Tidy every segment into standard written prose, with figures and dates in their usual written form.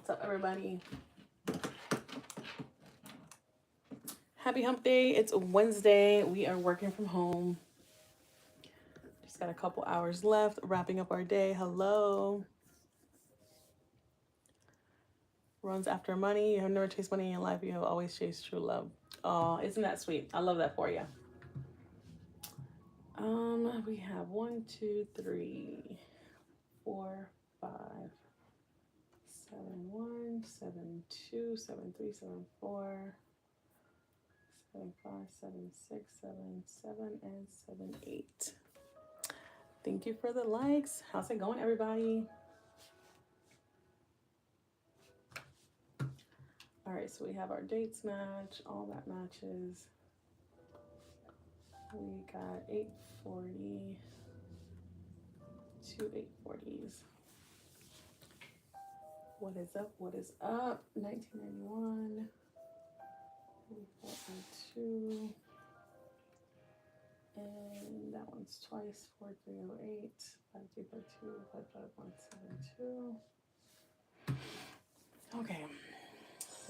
What's up, everybody? Happy hump day. It's Wednesday. We are working from home. Just got a couple hours left, wrapping up our day. Hello. Runs after money. You have never chased money in your life. You have always chased true love. Oh, isn't that sweet? I love that for you. We have 1, 2, 3, 4, 5, 7, 1, 7, 2, 7, 3, 7, 4, 7, 5, 7, 6, 7, 7, and 7, 8. Thank you for the likes. How's it going, everybody? All right, so we have our dates match. All that matches. We got 840, two 840s. What is up? What is up? 1991, 4402, and that one's twice, 4308, 5342, 55172. Okay,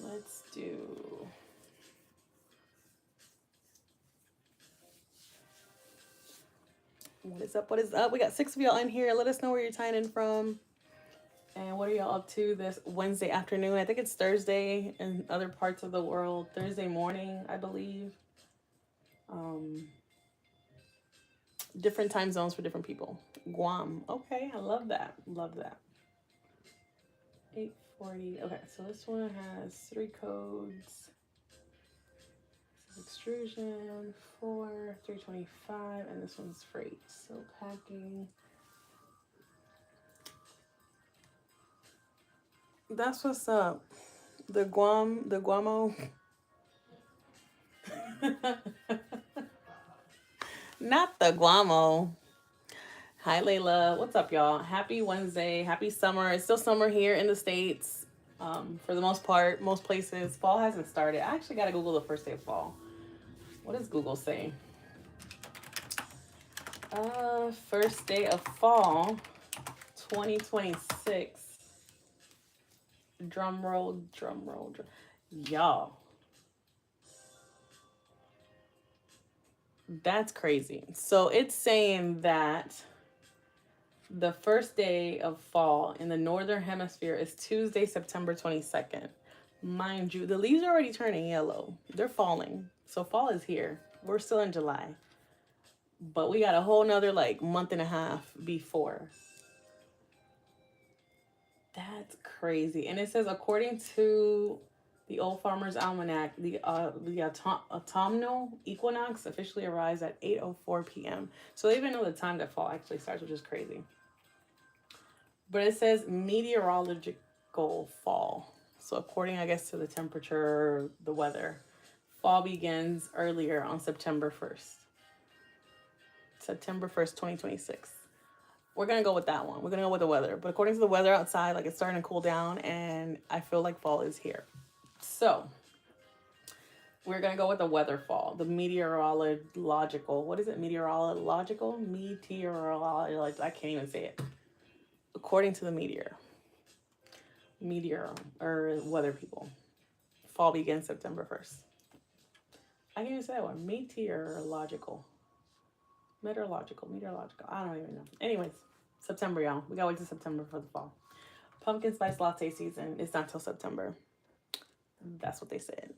let's do. What is up? What is up? We got 6 of y'all in here. Let us know where you're tying in from. And what are y'all up to this Wednesday afternoon? I think it's Thursday in other parts of the world. Thursday morning, I believe. Different time zones for different people. Guam. Okay, I love that. Love that. 840. Okay, so this one has 3 codes. Extrusion, 4, 325, and this one's freight. So packing. That's what's up. The Guamo. Not the Guamo. Hi, Layla. What's up, y'all? Happy Wednesday. Happy summer. It's still summer here in the States. For the most part, most places. Fall hasn't started. I actually got to Google the first day of fall. What does Google say? First day of fall, 2026. Drum roll, drum roll, drum. Y'all. That's crazy. So it's saying that the first day of fall in the northern hemisphere is Tuesday, September 22nd. Mind you, the leaves are already turning yellow. They're falling. So fall is here. We're still in July. But we got a whole nother month and a half before. That's crazy. And it says, according to the Old Farmer's Almanac, the autumnal equinox officially arrives at 8:04 p.m. So they even know the time that fall actually starts, which is crazy. But it says meteorological fall. So according, I guess, to the temperature, the weather, fall begins earlier on September 1st. September 1st, 2026. We're going to go with that one. We're going to go with the weather. But according to the weather outside, it's starting to cool down, and I feel like fall is here. So we're going to go with the weather fall, the meteorological. What is it? Meteorological? I can't even say it. According to the meteor or weather people, fall begins September 1st. I can't even say that one. Meteorological. I don't even know. Anyways, September, y'all. We gotta wait till September for the fall. Pumpkin spice latte season is not till September. That's what they said.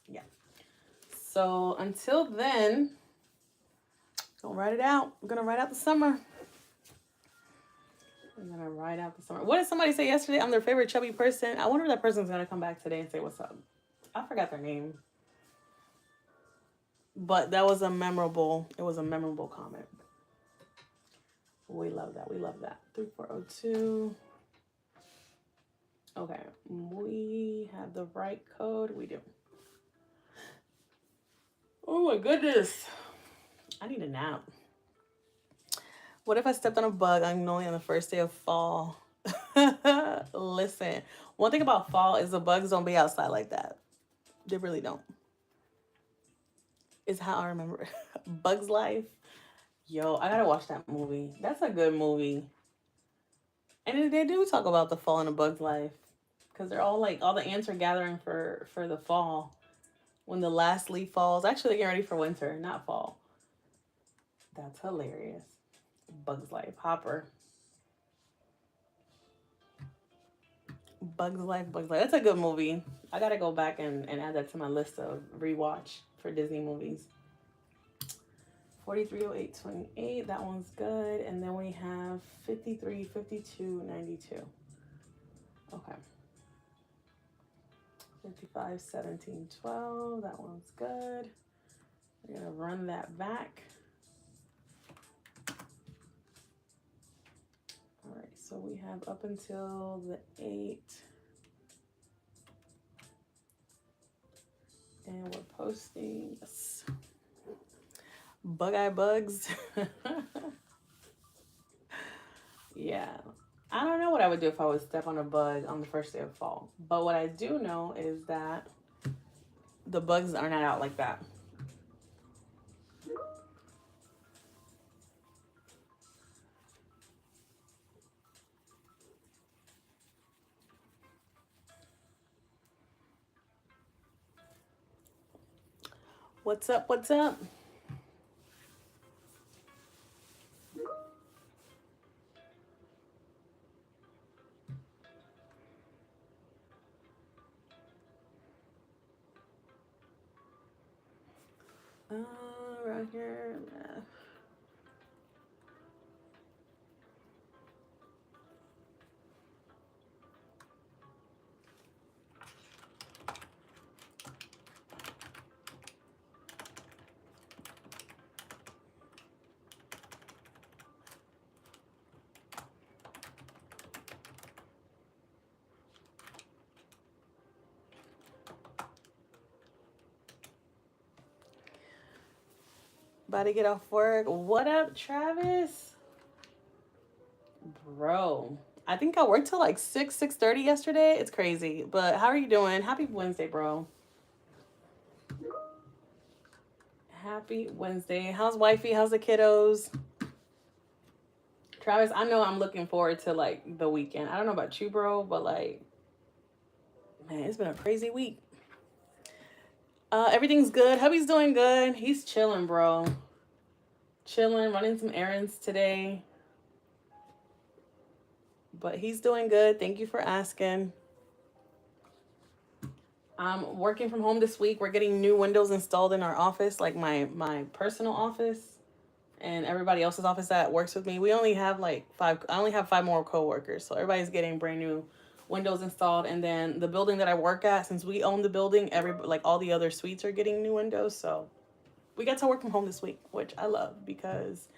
Yeah. So until then, gonna ride it out. We're gonna ride out the summer. What did somebody say yesterday? I'm their favorite chubby person. I wonder if that person's gonna come back today and say what's up. I forgot their name. But it was a memorable comment. We love that. 3402. Okay. We have the right code. We do. Oh my goodness. I need a nap. What if I stepped on a bug? I'm only on the first day of fall. Listen, one thing about fall is the bugs don't be outside like that. They really don't. Is how I remember it. Bug's Life. Yo, I gotta watch that movie. That's a good movie. And they do talk about the fall in a bug's life because they're all like all the ants are gathering for the fall when the last leaf falls. Actually, they're getting ready for winter, not fall. That's hilarious. Bug's Life, Hopper. Bug's Life, Bug's Life. That's a good movie. I gotta go back and add that to my list of rewatch for Disney movies. 430828, that one's good. And then we have 535292. Okay. 551712, that one's good. We're gonna run that back. All right, so we have up until the 8. And we're posting this. Bug Eye Bugs. Yeah. I don't know what I would do if I would step on a bug on the first day of fall. But what I do know is that the bugs are not out like that. What's up? What's up? Right here. About to get off work. What up, Travis? Bro, I think I worked till like 6:30 yesterday. It's crazy. But how are you doing? Happy Wednesday, bro. Happy Wednesday. How's wifey? How's the kiddos? Travis, I know I'm looking forward to like the weekend. I don't know about you, bro, but like, man, it's been a crazy week. Everything's good. Hubby's doing good. He's chilling, bro. Chilling, running some errands today. But he's doing good. Thank you for asking. I'm working from home this week. We're getting new windows installed in our office, like my personal office and everybody else's office that works with me. We only have like 5. I only have 5 more coworkers, so everybody's getting brand new windows installed. And then the building that I work at, since we own the building, like all the other suites are getting new windows. So we got to work from home this week, which I love because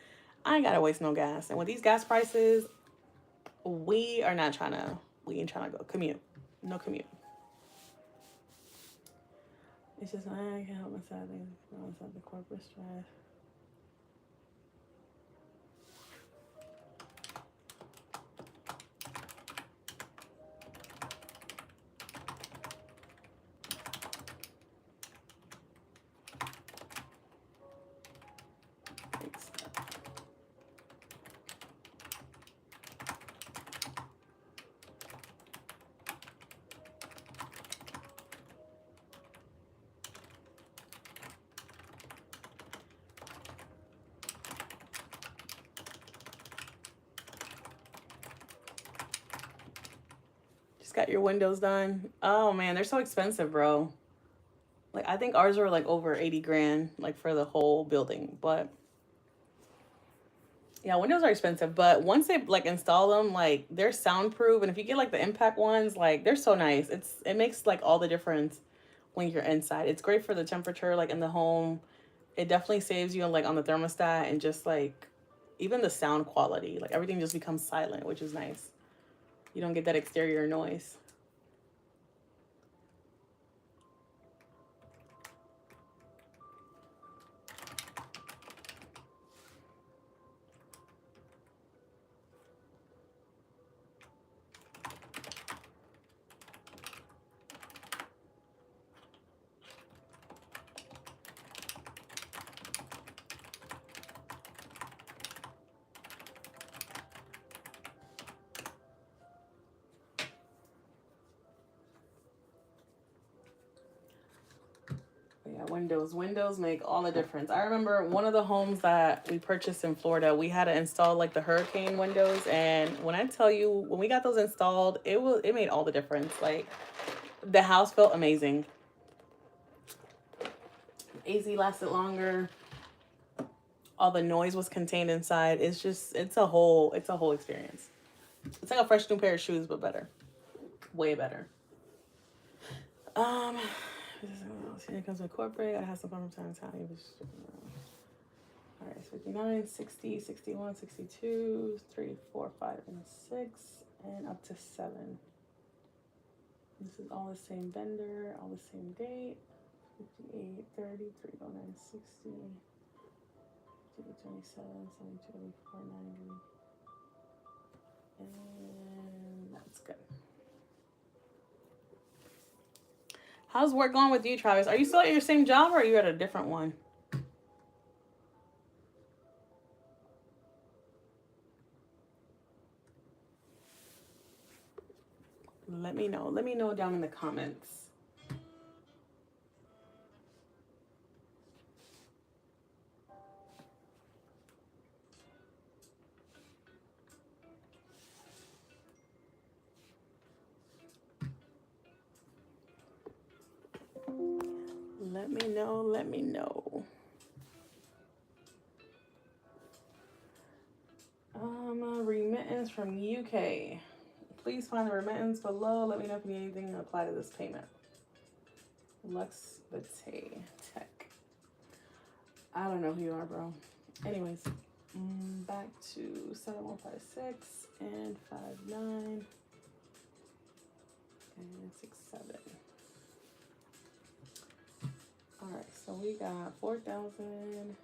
I ain't gotta waste no gas. And with these gas prices, we ain't trying to go commute. No commute. It's just I can't help myself. Inside the corporate stress. Just got your windows done. Oh man, they're so expensive, bro. Like I think ours were like over 80 grand, like for the whole building. But yeah, windows are expensive. But once they like install them, like they're soundproof, and if you get like the impact ones, like they're so nice. It makes like all the difference when you're inside. It's great for the temperature, like in the home. It definitely saves you like on the thermostat and just like even the sound quality. Like everything just becomes silent, which is nice. You don't get that exterior noise. Windows. Windows make all the difference. I remember one of the homes that we purchased in Florida, we had to install like the hurricane windows, and when I tell you, when we got those installed, it made all the difference. Like the house felt amazing. AC lasted longer. All the noise was contained inside. It's a whole experience. It's like a fresh new pair of shoes, but better. Way better. It comes with corporate. I have some fun from time to time. All right, so 59, 60, 61, 62, 3, 4, 5, and 6, and up to 7. This is all the same vendor, all the same date. 58, 30, 309, 60, 27, 72, 84, 90. And that's good. How's work going with you, Travis? Are you still at your same job or are you at a different one? Let me know. Let me know down in the comments. Let me know. Let me know. Remittance from UK. Please find the remittance below. Let me know if you need anything to apply to this payment. Lux Bate Tech. I don't know who you are, bro. Anyways, back to 7156 and 59 and 67. All right, so we got 4,001,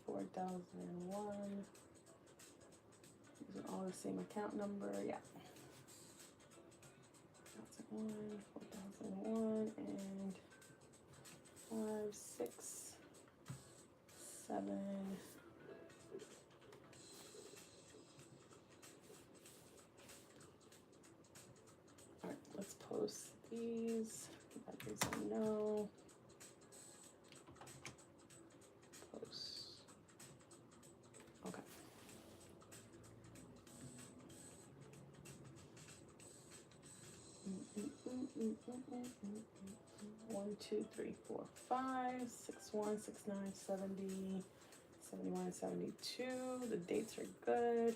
4,001. These are all the same account number, yeah. 4,001, and 5, 6, 7. All right, let's post these. That gives them no. Post. Okay. 1, 2, 3, 4, 5, 61, 69, 70, 71, 72. The dates are good.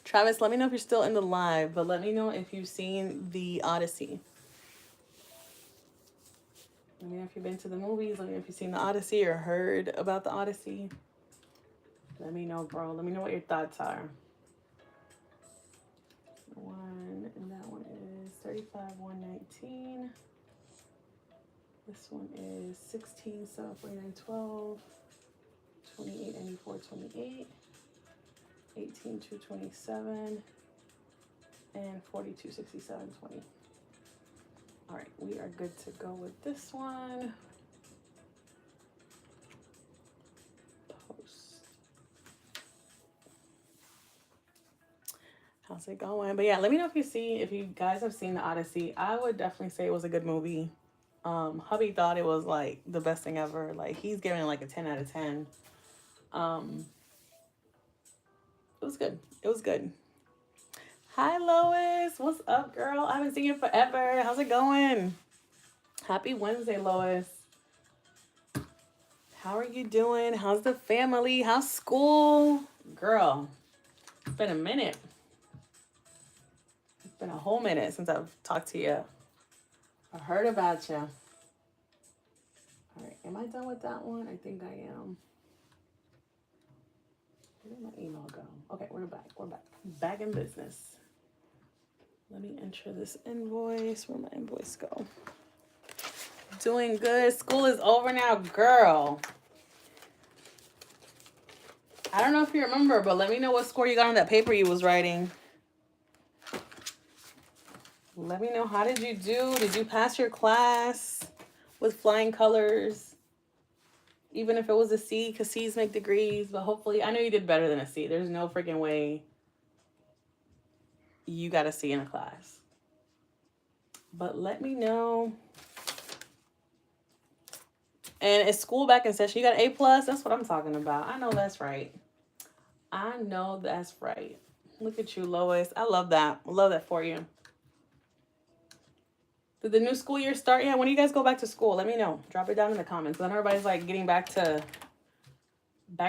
Travis, let me know if you're still in the live, but let me know if you've seen the Odyssey. Let me know if you've been to the movies. Let me know if you've seen the Odyssey or heard about the Odyssey. Let me know, bro. Let me know what your thoughts are. One, and that one is 35,119. This one is 16,749.12, 28,94.28, 18,227, and 42,67.20. All right, we are good to go with this one. How's it going? But yeah, let me know if you guys have seen the Odyssey. I would definitely say it was a good movie. Hubby thought it was like the best thing ever. Like he's giving it like a 10 out of 10. It was good. It was good. Hi Lois, what's up, girl? I haven't seen you forever. How's it going? Happy Wednesday, Lois. How are you doing? How's the family? How's school? Girl, it's been a minute. It's been a whole minute since I've talked to you. I heard about you. All right, am I done with that one? I think I am. Where did my email go? Okay, we're back. We're back. Back in business. Let me enter this invoice. Where'd my invoice go? Doing good. School is over now, girl. I don't know if you remember, but let me know what score you got on that paper you was writing. Let me know, how did you do? Did you pass your class with flying colors? Even if it was a C, because C's make degrees, but hopefully, I know you did better than a C. There's no freaking way you got a C in a class. But let me know. And is school back in session? You got an A+? That's what I'm talking about. I know that's right. I know that's right. Look at you, Lois. I love that. I love that for you. Did the new school year start yet? When do you guys go back to school? Let me know. Drop it down in the comments. Then everybody's like getting back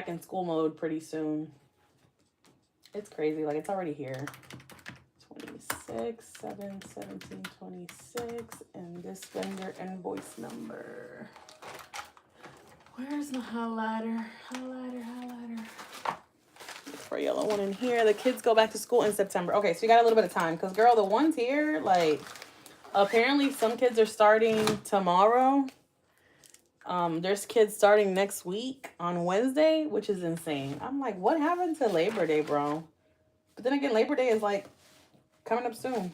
in school mode pretty soon. It's crazy. Like, it's already here. 26, 7, 17, 26. And this vendor invoice number. Where's my highlighter? Highlighter. Look for a yellow one in here. The kids go back to school in September. Okay, so you got a little bit of time. Because, girl, the ones here, like, apparently some kids are starting tomorrow. There's kids starting next week on Wednesday, which is insane. I'm like, what happened to Labor Day, bro? But then again, Labor Day is, like, coming up soon,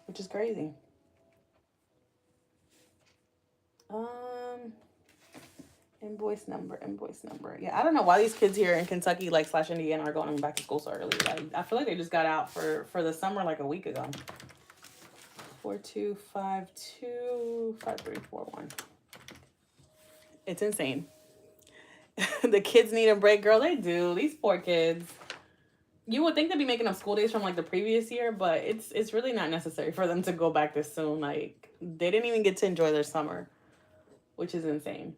which is crazy. Invoice number. Yeah, I don't know why these kids here in Kentucky, like / Indiana, are going back to school so early. Like, I feel like they just got out for the summer like a week ago. 4252 5341. It's insane. The kids need a break, girl. They do. These poor kids. You would think they'd be making up school days from like the previous year, but it's really not necessary for them to go back this soon. Like, they didn't even get to enjoy their summer, which is insane.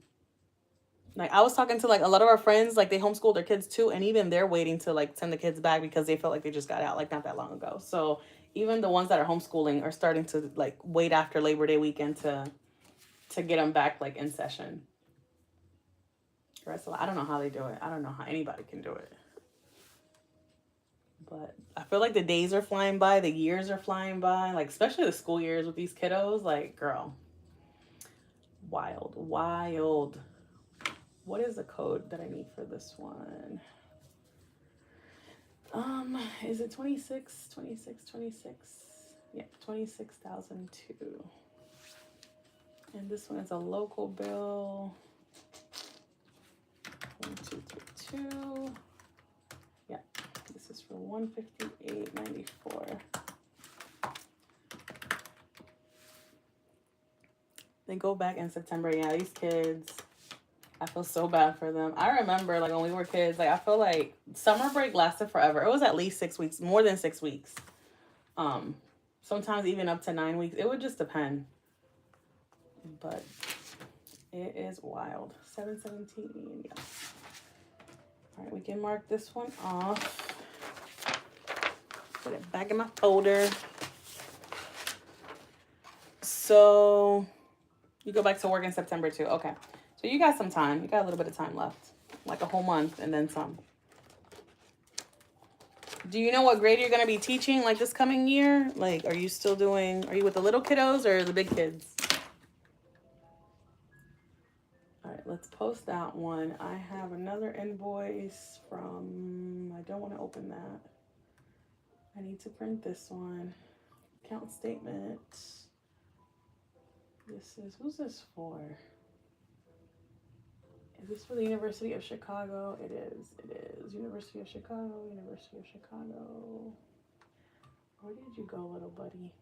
Like, I was talking to like a lot of our friends, like they homeschooled their kids too, and even they're waiting to like send the kids back because they felt like they just got out like not that long ago. So even the ones that are homeschooling are starting to like wait after Labor Day weekend to get them back like in session. I don't know how they do it. I don't know how anybody can do it. But I feel like the days are flying by, the years are flying by, like especially the school years with these kiddos. Like, girl, wild. What is the code that I need for this one? Is it 26? Yeah, 26,002. And this one is a local bill. 1232. Yeah, this is for 158.94. They go back in September. Yeah, these kids, I feel so bad for them. I remember, like, when we were kids, like, I feel like summer break lasted forever. It was at least 6 weeks, more than 6 weeks. Sometimes even up to 9 weeks. It would just depend. But it is wild. 717, yeah. All right, we can mark this one off. Put it back in my folder. So you go back to work in September too. Okay. So you got some time. You got a little bit of time left. Like a whole month and then some. Do you know what grade you're going to be teaching like this coming year? Like, are you with the little kiddos or the big kids? All right, let's post that one. I have another invoice from, I don't want to open that. I need to print this one. Account statement. Who's this for? Is this for the University of Chicago? It is. University of Chicago. Where did you go, little buddy?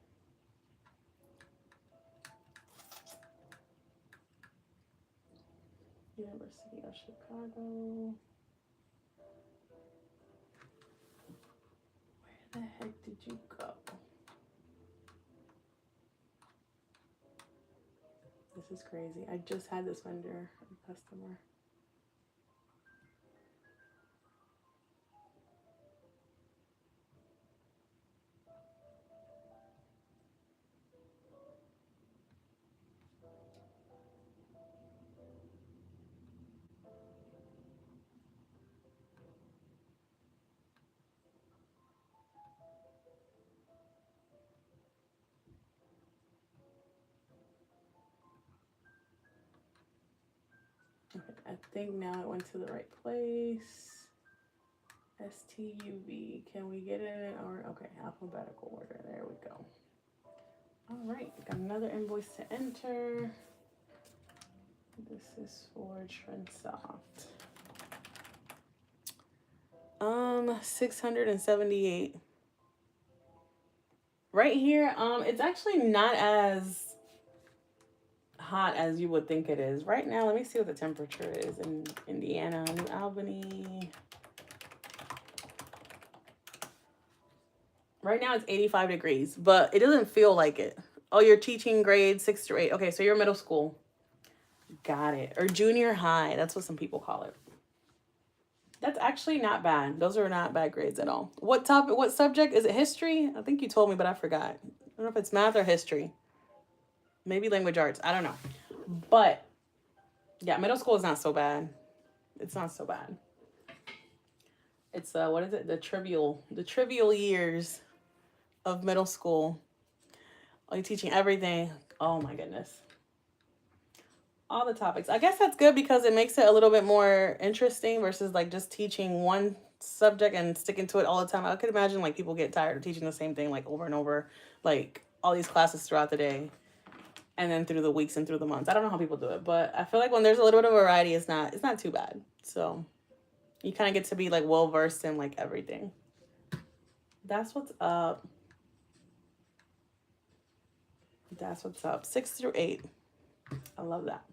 University of Chicago. Where the heck did you go? This is crazy. I just had this vendor, a customer. Okay, I think now it went to the right place. STUV. Can we get it in or okay, alphabetical order. There we go. All right, got another invoice to enter. This is for Trendsoft. 678. Right here, it's actually not as hot as you would think it is. Right now, let me see what the temperature is in Indiana, New Albany. Right now it's 85 degrees, but it doesn't feel like it. Oh, you're teaching grades 6 through 8. Okay, so you're middle school. Got it. Or junior high. That's what some people call it. That's actually not bad. Those are not bad grades at all. What topic, what subject? Is it history? I think you told me, but I forgot. I don't know if it's math or history. Maybe language arts. I don't know. But yeah, middle school is not so bad. It's not so bad. It's what is it? The trivial years of middle school. Are you teaching everything? Oh my goodness. All the topics. I guess that's good because it makes it a little bit more interesting versus like just teaching one subject and sticking to it all the time. I could imagine like people get tired of teaching the same thing like over and over, like all these classes throughout the day and then through the weeks and through the months. I don't know how people do it, but I feel like when there's a little bit of variety, it's not too bad. So you kind of get to be like well versed in like everything. That's what's up. That's what's up. 6 through 8. I love that.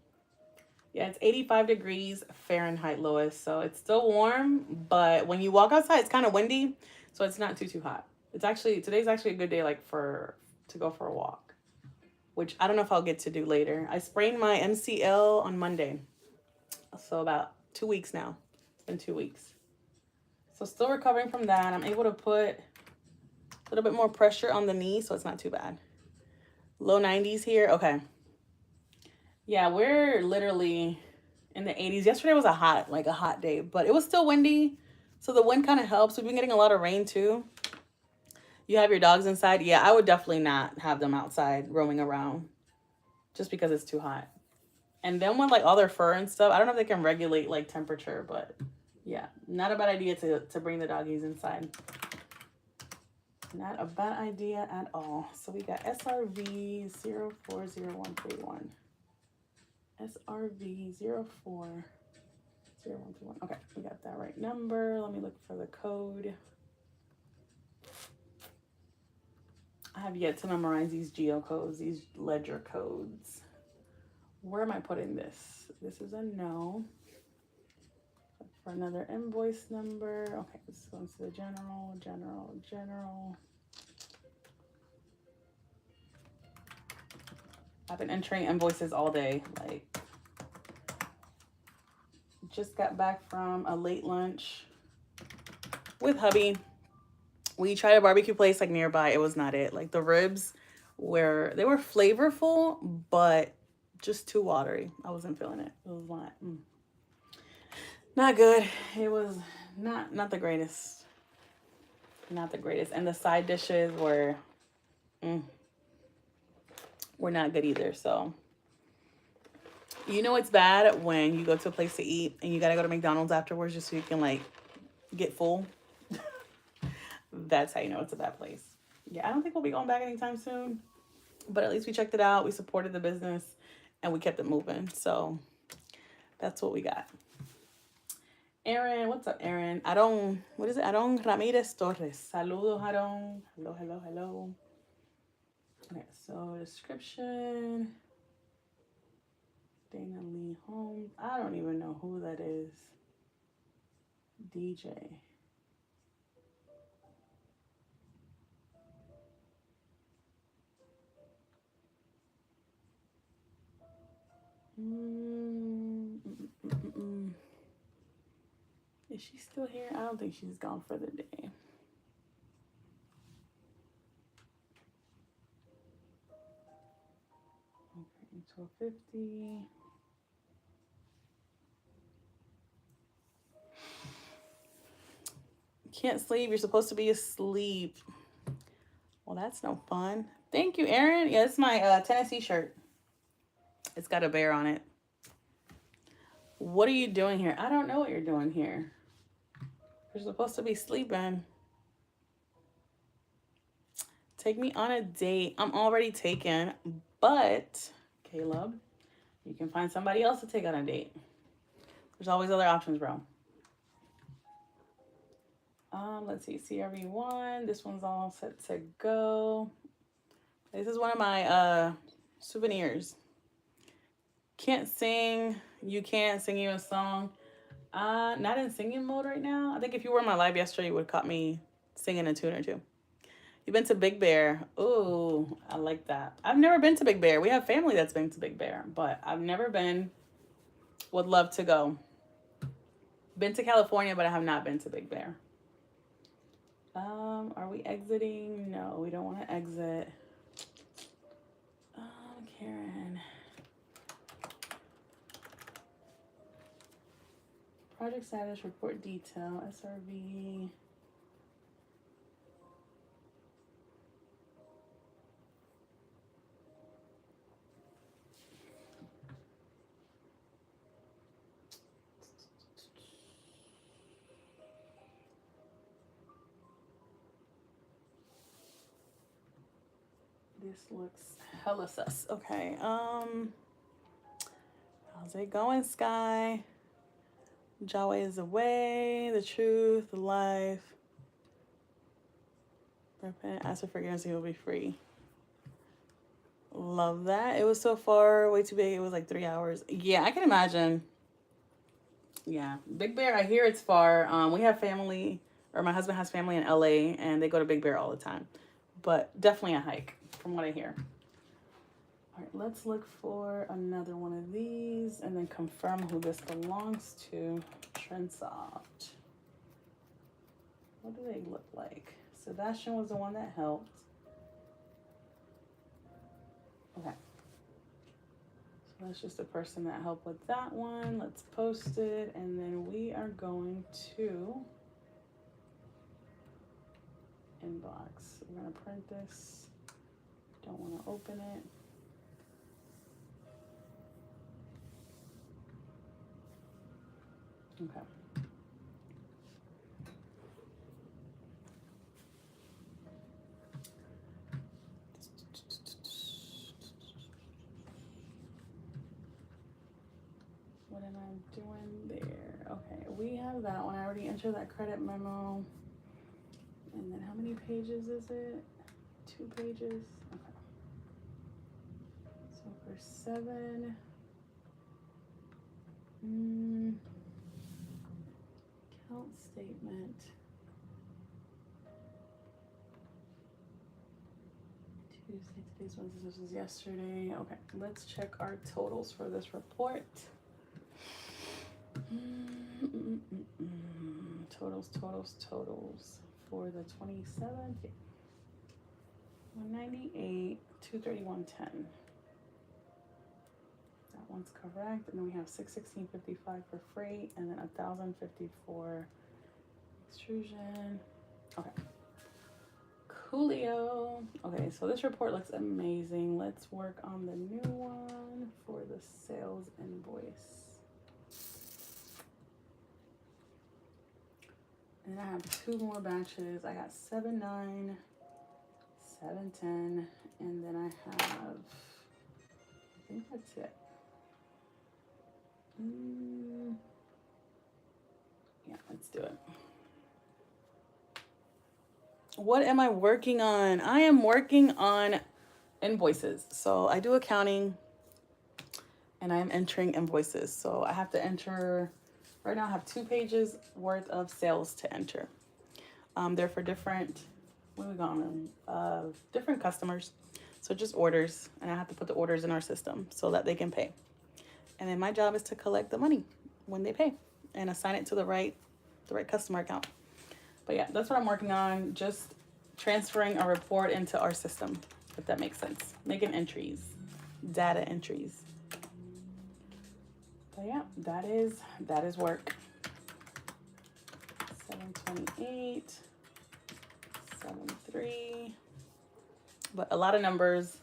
Yeah, it's 85 degrees Fahrenheit, Lois. So it's still warm, but when you walk outside, it's kind of windy, so it's not too hot. Today's actually a good day like to go for a walk, which I don't know if I'll get to do later. I sprained my MCL on Monday. So about 2 weeks now. It's been 2 weeks. So still recovering from that. I'm able to put a little bit more pressure on the knee, so it's not too bad. Low 90s here. Okay. Yeah, we're literally in the 80s. Yesterday was a hot day, but it was still windy. So the wind kind of helps. We've been getting a lot of rain too. You have your dogs inside? Yeah, I would definitely not have them outside roaming around just because it's too hot. And then with like all their fur and stuff, I don't know if they can regulate like temperature, but yeah, not a bad idea to bring the doggies inside. Not a bad idea at all. So we got SRV 040131. SRV 040131. Okay, we got that right number. Let me look for the code. I have yet to memorize these geocodes, these ledger codes. Where am I putting this? This is a no. For another invoice number. Okay, this goes to the general. I've been entering invoices all day. Like, just got back from a late lunch with hubby. We tried a barbecue place like nearby. It was not it. Like the ribs they were flavorful, but just too watery. I wasn't feeling it. It was not good. It was not the greatest. Not the greatest. And the side dishes were not good either. So you know it's bad when you go to a place to eat and you gotta go to McDonald's afterwards just so you can like get full. That's how you know it's a bad place. Yeah, I don't think we'll be going back anytime soon. But at least we checked it out. We supported the business and we kept it moving. So that's what we got. Aaron, what's up, Aaron? What is it? Aaron Ramirez Torres. Saludos, Aaron. Hello. Okay, so description. Dana Lee Holmes. I don't even know who that is. DJ. Is she still here? I don't think she's gone for the day. Okay, 12:50. Can't sleep. You're supposed to be asleep. Well, that's no fun. Thank you, Aaron. Yeah, it's my Tennessee shirt. It's got a bear on it. What are you doing here? I don't know what you're doing here. You're supposed to be sleeping. Take me on a date. I'm already taken, but Caleb, you can find somebody else to take on a date. There's always other options, bro. Let's see, CRV1. This one's all set to go. This is one of my souvenirs. Can't sing. You can't sing you a song. Not in singing mode right now. I think if you were in my live yesterday, you would have caught me singing a tune or two. You've been to Big Bear. Ooh, I like that. I've never been to Big Bear. We have family that's been to Big Bear, but I've never been. Would love to go. Been to California, but I have not been to Big Bear. Are we exiting? No, we don't want to exit. Karen. Project status, report detail, SRV. This looks hella sus. Okay. How's it going, Sky? Jawa is the way, the truth, the life. Repent, ask for forgiveness, he will be free. Love that. It was so far, way too big. It was like 3 hours. Yeah, I can imagine. Yeah, Big Bear. I hear it's far. We have family, or my husband has family in LA, and they go to Big Bear all the time. But definitely a hike, from what I hear. All right, let's look for another one of these and then confirm who this belongs to. Trendsoft. What do they look like? Sebastian was the one that helped. Okay. So that's just a person that helped with that one. Let's post it, and then we are going to inbox. We're gonna print this. Don't want to open it. Okay. What am I doing there? Okay, we have that one. I already entered that credit memo. And then how many pages is it? 2 pages? Okay. So for 7, account statement. Tuesday, today's Wednesday, this was yesterday. Okay, let's check our totals for this report. Totals for the 27th. 198, 231.10. That one's correct. And then we have 616.55 for freight, and then 1,050 for extrusion. Okay. Coolio. Okay, so this report looks amazing. Let's work on the new one for the sales invoice. And I have 2 more batches. I got 7/9, 7/10, and then I have, I think that's it. Yeah, let's do it. What am I working on? I am working on invoices. So I do accounting, and I am entering invoices. So I have to enter, right now I have 2 pages worth of sales to enter. They're for different, what are we calling them? Different customers. So just orders, and I have to put the orders in our system so that they can pay. And then my job is to collect the money when they pay and assign it to the right customer account. But yeah, that's what I'm working on. Just transferring a report into our system, if that makes sense. Making entries, data entries. But yeah, that is work. 728, 73. But a lot of numbers,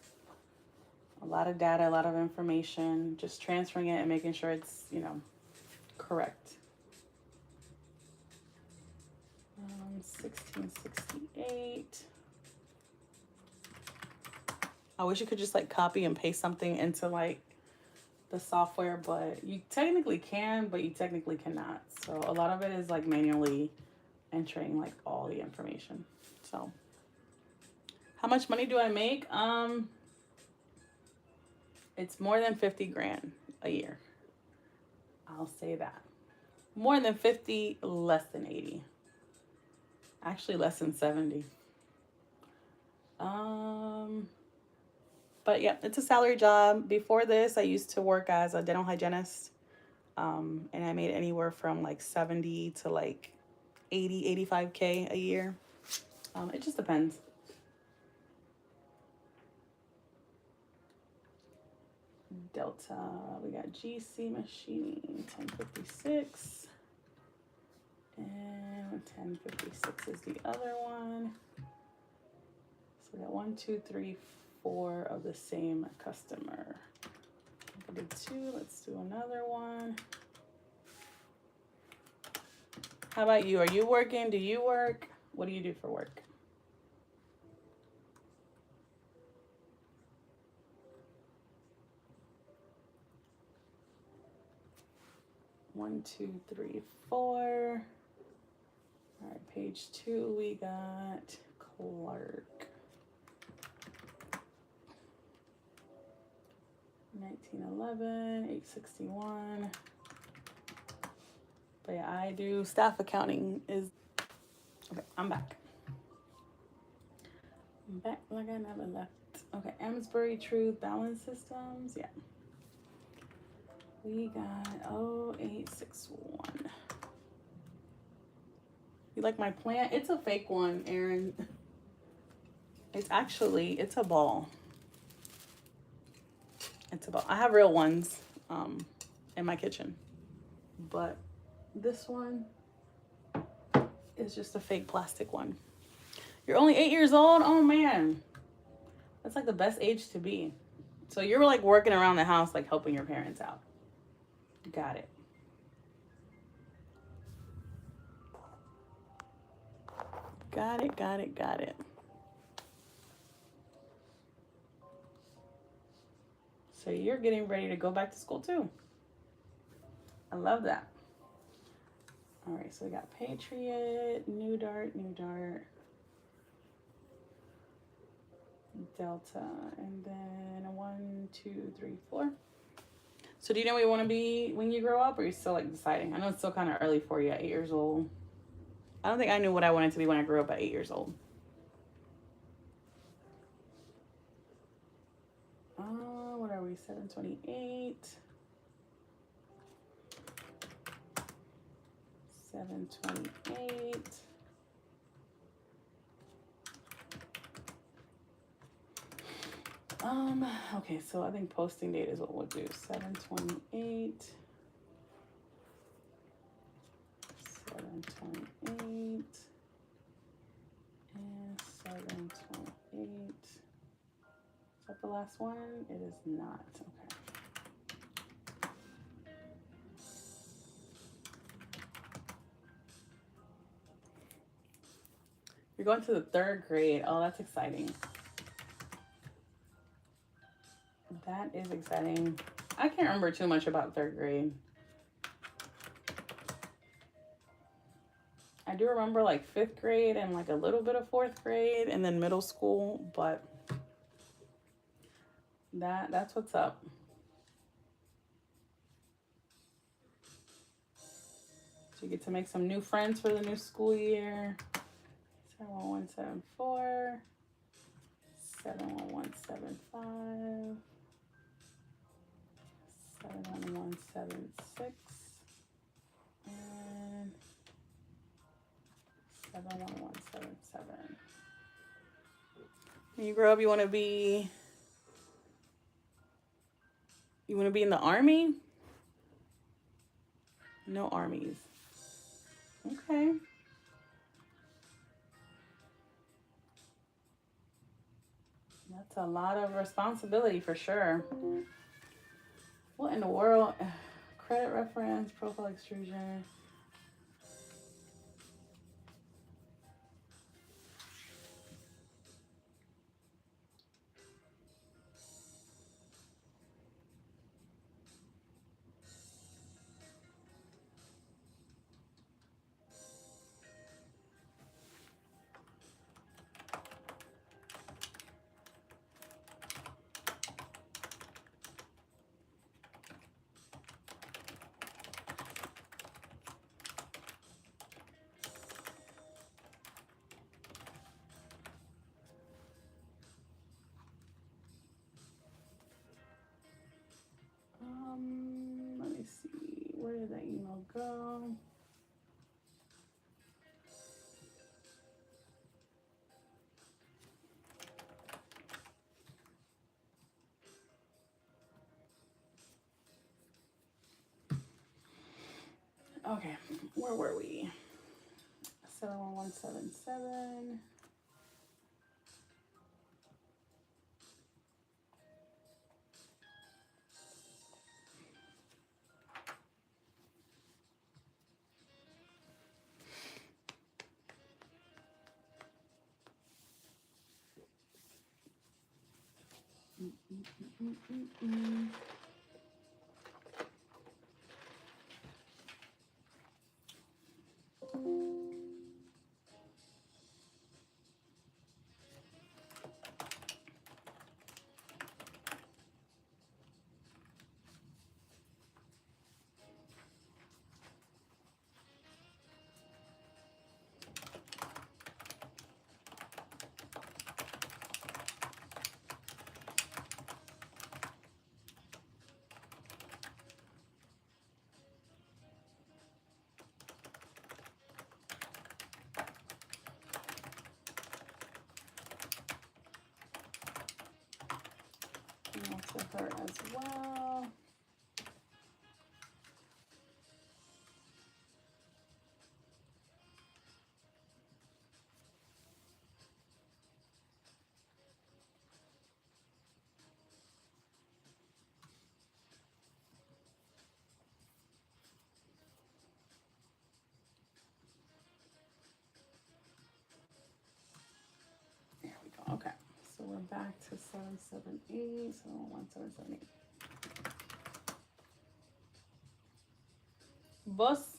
a lot of data, a lot of information, just transferring it and making sure it's, correct. 1668. I wish you could just copy and paste something into the software, but you technically can, but you technically cannot. So a lot of it is manually entering all the information. So How much money do I make? It's more than 50 grand a year. I'll say that. More than 50, less than 80. Actually, less than 70. But yeah, it's a salary job. Before this, I used to work as a dental hygienist. And I made anywhere from like 70 to like 80, 85K a year. It just depends. Delta, we got GC Machining, 1056. And 1056 is the other one. So we got 1, 2, 3, 4 of the same customer. I did 2, let's do another one. How about you? Are you working? Do you work? What do you do for work? One, two, three, 4. All right, page 2, we got Clark. 1911, 861. But yeah, I do staff accounting is, okay, I'm back. I'm back like I never left. Okay, Amesbury Truth Balance Systems, yeah. We got 0861. You like my plant? It's a fake one, Aaron. It's a ball. It's a ball. I have real ones in my kitchen. But this one is just a fake plastic one. You're only 8 years old? Oh man. That's like the best age to be. So you're like working around the house, like helping your parents out. Got it. Got it, got it, got it. So you're getting ready to go back to school too. I love that. All right, so we got Patriot, New Dart, Delta, and then 1, 2, 3, 4. So do you know what you want to be when you grow up, or are you still like deciding? I know it's still kind of early for you at 8 years old. I don't think I knew what I wanted to be when I grew up at 8 years old. What are we, 728? 728. Okay, so I think posting date is what we'll do. 728. 728. And 728. Is that the last one? It is not. Okay. You're going to the 3rd grade. Oh, that's exciting. That is exciting. I can't remember too much about 3rd grade. I do remember like 5th grade and like a little bit of 4th grade and then middle school, but that's what's up. So you get to make some new friends for the new school year. 71174, 71175, 71176, and 71177. When you grow up, you want to be in the Army? No armies. Okay. That's a lot of responsibility for sure. What in the world? Credit reference, profile extrusion. Where did that email go? Okay, where were we? 71177. Email to her as well. There we go. Okay. So we're back to 778. 71778. Boss.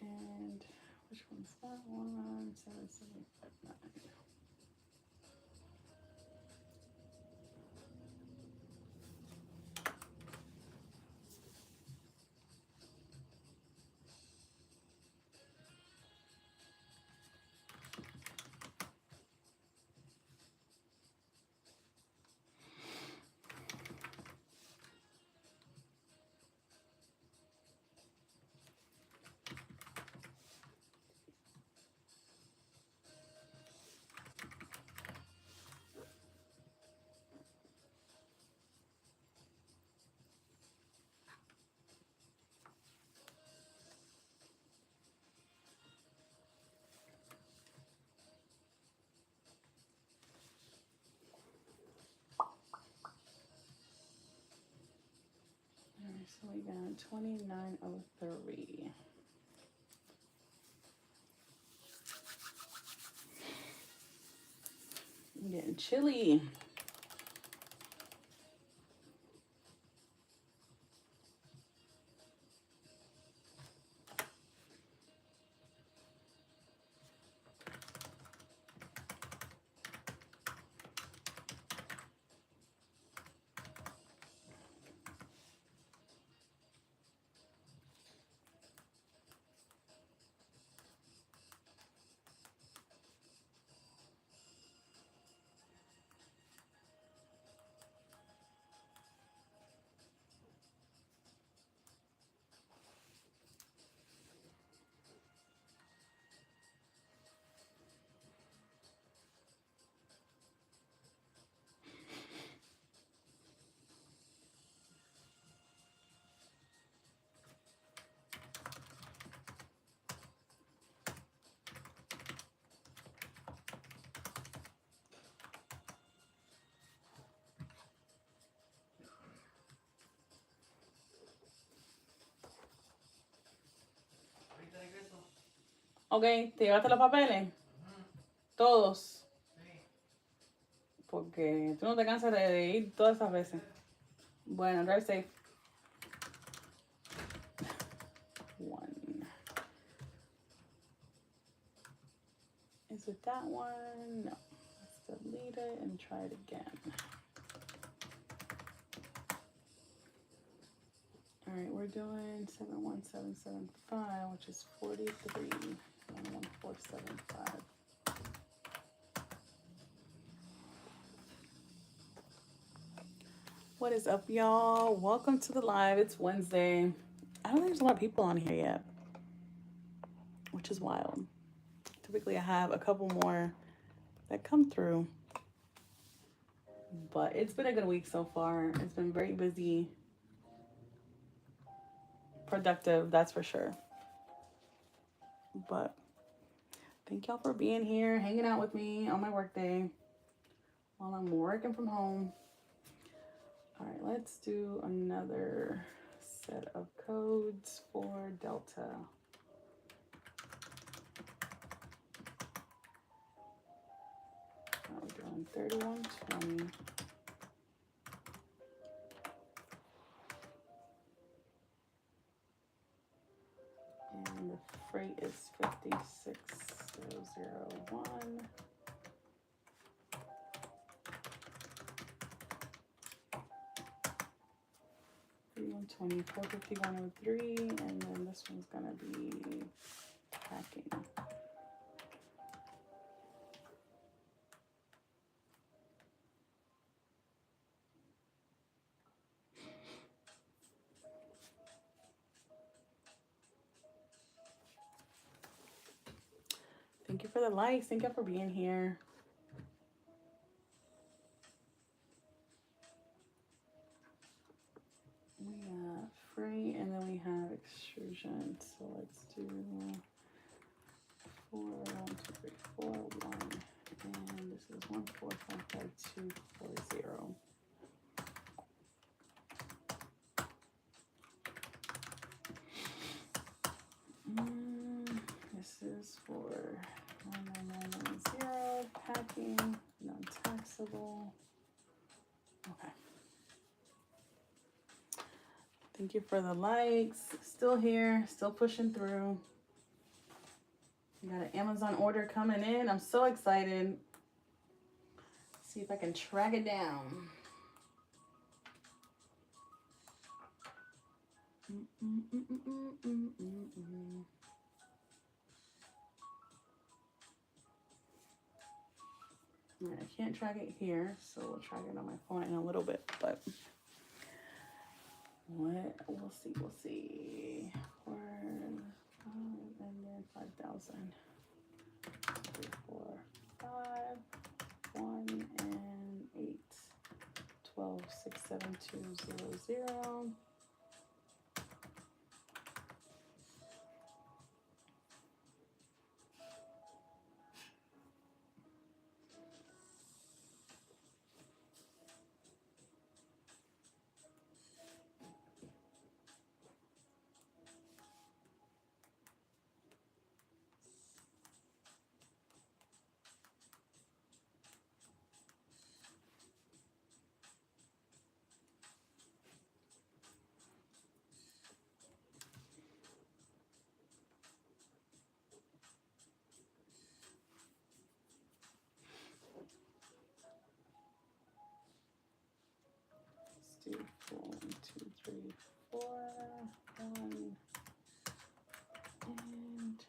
And which one's that one? 7759. All right, so we got 2903. I'm getting chilly. Ok, ¿te llevaste los papeles? Todos. Porque tú no te cansas de ir todas esas veces. Bueno, drive safe. One. Is it that one? No. Let's delete it and try it again. All right, we're doing 71775, which is 43 11475. What is up, y'all? Welcome to the live. It's Wednesday. I don't think there's a lot of people on here yet, which is wild. Typically, I have a couple more that come through, but it's been a good week so far. It's been very busy, productive, that's for sure. But thank y'all for being here, hanging out with me on my work day while I'm working from home. All right, let's do another set of codes for Delta. We're doing 3120. And the freight is 56001. $120, $451.03, and then this one's gonna be packing. Thank you for the likes. Thank you for being here. We have free, and then we have extrusion. So let's do 4, 1, 2, 3, 4, 1, and this is 1455240. This is for 19910 packing, non-taxable. Okay. Thank you for the likes. Still here, still pushing through. Got an Amazon order coming in. I'm so excited. See if I can track it down. All right, I can't track it here, so we'll track it on my phone in a little bit, but what? We'll see. 4, 5, and then 5,000. 3, 4, 5, 1, and 8. 12, 6, 7, 2, 0, 0. Do 4, 1, 2, 3, 4, 1, and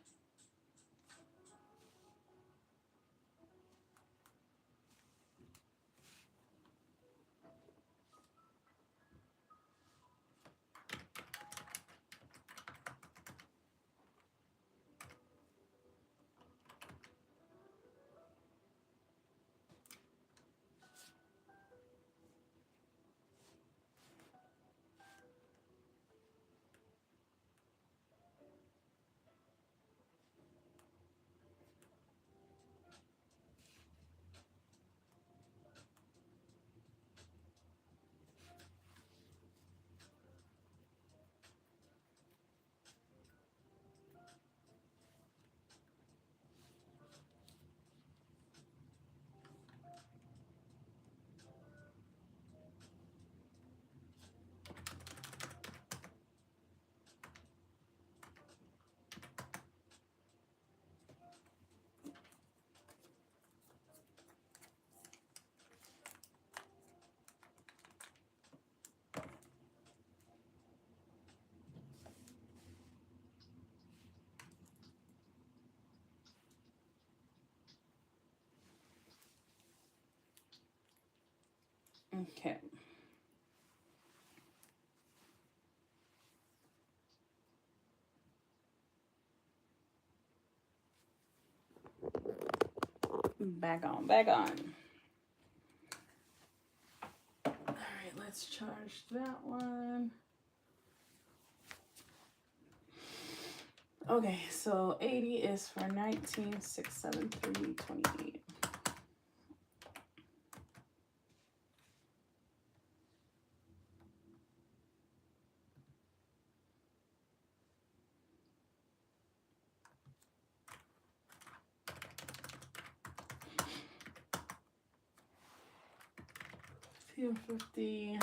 Okay. Back on, back on. All right, let's charge that one. Okay, so 80 is for 19,673.28. $250.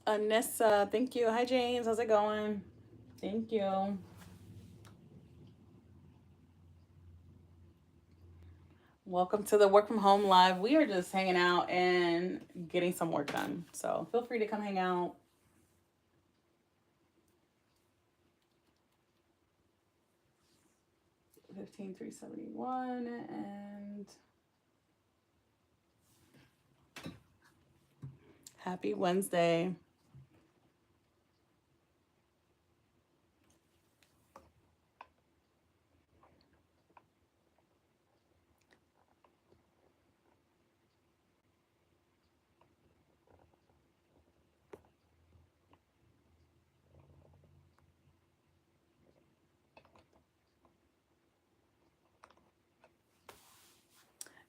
Anissa, thank you. Hi, James. How's it going? Thank you. Welcome to the Work from Home Live. We are just hanging out and getting some work done. So feel free to come hang out. $15,371 and happy Wednesday.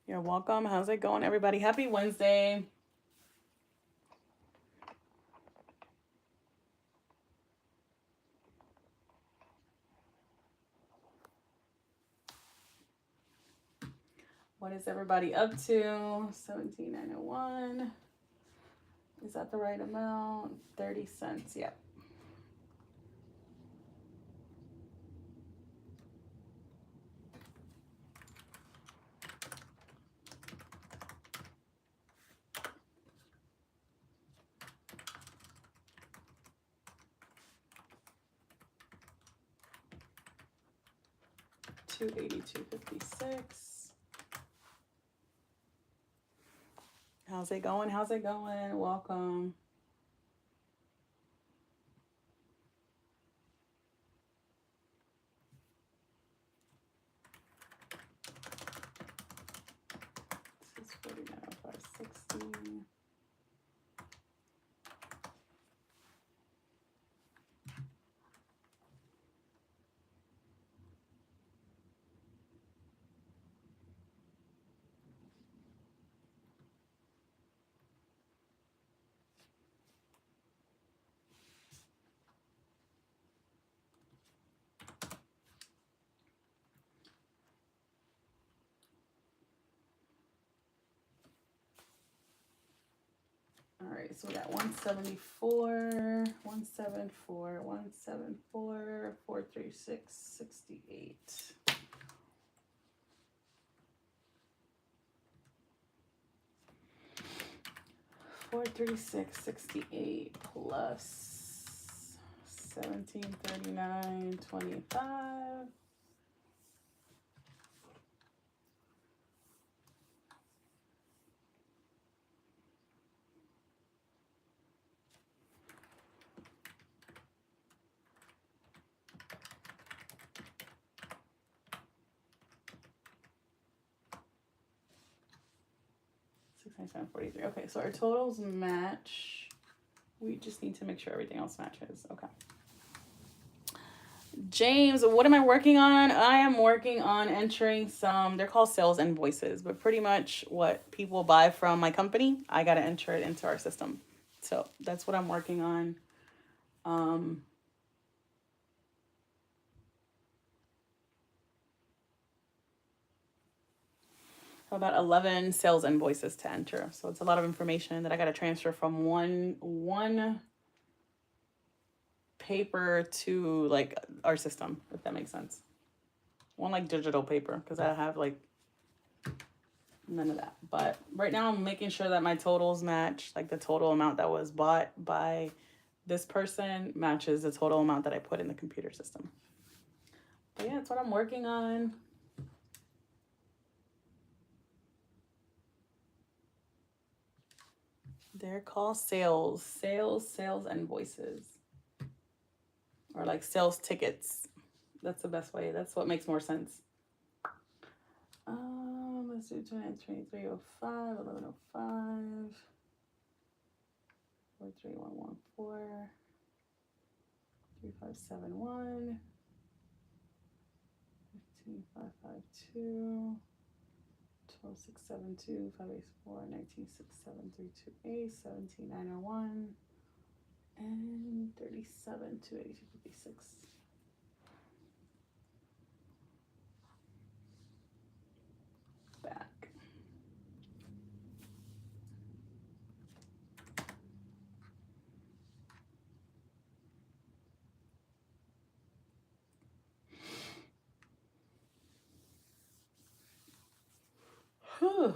You're welcome. How's it going, everybody? Happy Wednesday. What is everybody up to? 17,901. Is that the right amount? 30 cents. Yep. $282.56. How's it going? How's it going? Welcome. This is 49.560. All right, so we got 174, 174, 174, 436.68. 436.68 plus 1739.25. $697.43. Okay, so our totals match. We just need to make sure everything else matches. Okay. James, what am I working on? I am working on entering some, they're called sales invoices, but pretty much what people buy from my company, I got to enter it into our system. So that's what I'm working on. About 11 sales invoices to enter. So it's a lot of information that I got to transfer from one paper to like our system, if that makes sense. One like digital paper, because I have like none of that. But right now I'm making sure that my totals match, like the total amount that was bought by this person matches the total amount that I put in the computer system. But yeah, that's what I'm working on. They're called sales invoices. Or like sales tickets. That's the best way. That's what makes more sense. Let's do 2305, 1105, 43114, 3571, 15552, 12672, 584, 1967328, 17901, and 37 28256. Back. Whew.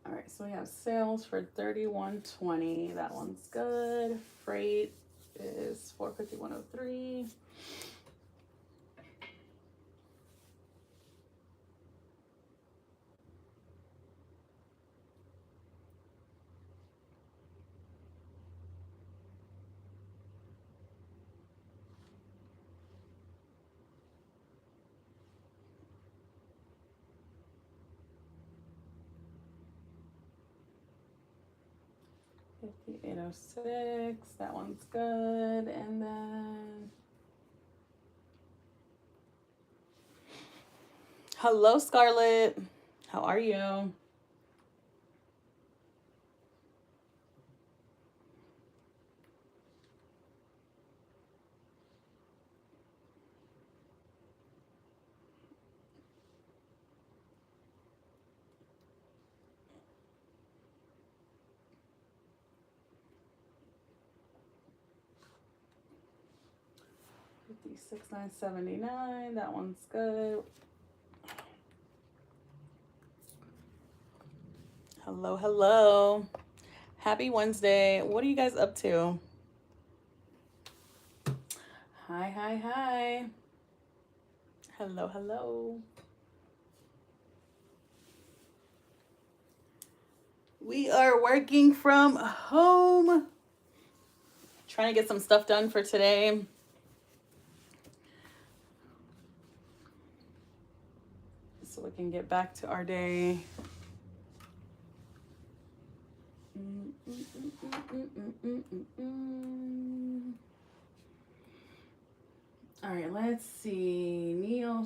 All right, so we have sales for 3120. That one's good. Freight is 45103. $58.06. That one's good. And then hello, Scarlett. How are you? $56,979. That one's good. Hello, hello. Happy Wednesday. What are you guys up to? Hi, hi, hi. Hello, hello. We are working from home. Trying to get some stuff done for today. So we can get back to our day. All right, let's see. Neo